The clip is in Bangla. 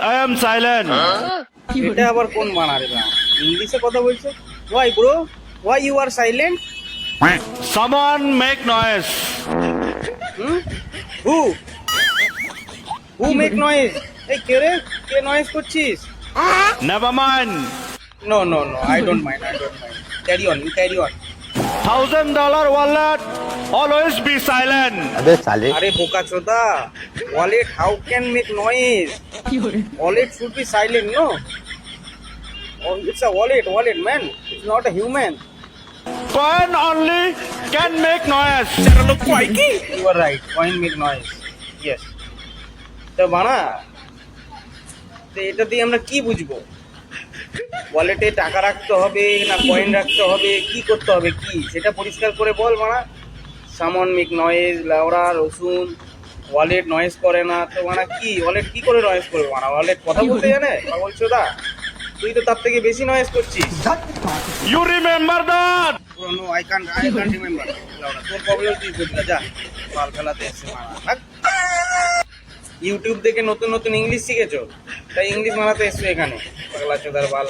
I am silent. এটা আবার কোন বানারে না ইংলিশে কথা বলছে why bro why you are silent Someone make noise. Who who make noise এই কে রে কে নয়েজ করছিস Never mind. No no no I don't mind carry on you carry on $1,000 wallet. Always be silent. अबे साले আরে বোকা চোদা wallet how can make noise wallet should be silent no it's a wallet man it's not a human Coin only can make noise. You are right. Coin make noise. Yes. তো বানা তো এটা দিয়ে আমরা কি বুঝবো ওয়ালেটে টাকা রাখতে হবে না কয়েন রাখতে হবে কি করতে হবে কি সেটা পরিষ্কার করে বল বানা সামন মেক নয়েজ লাউড়া রসুন ওয়ালেট নয়েজ করে না তো বানা কি ওয়ালেট কি করে নয়েজ করবে বানা ওয়ালেট কথা বলতে জানে বলছো দা তুই তো তার থেকে বেশি নয়েজ করছিস You remember that? No I can't remember লাউড়া তোর প্রবলেম তুই বুঝলা যা বাল ফেলাতে এসে মারা ইউটিউব দেখে নতুন নতুন ইংলিশ শিখেছো তাই ইংলিশ মারাতে এসছো এখানে পাগলা চোদার বাল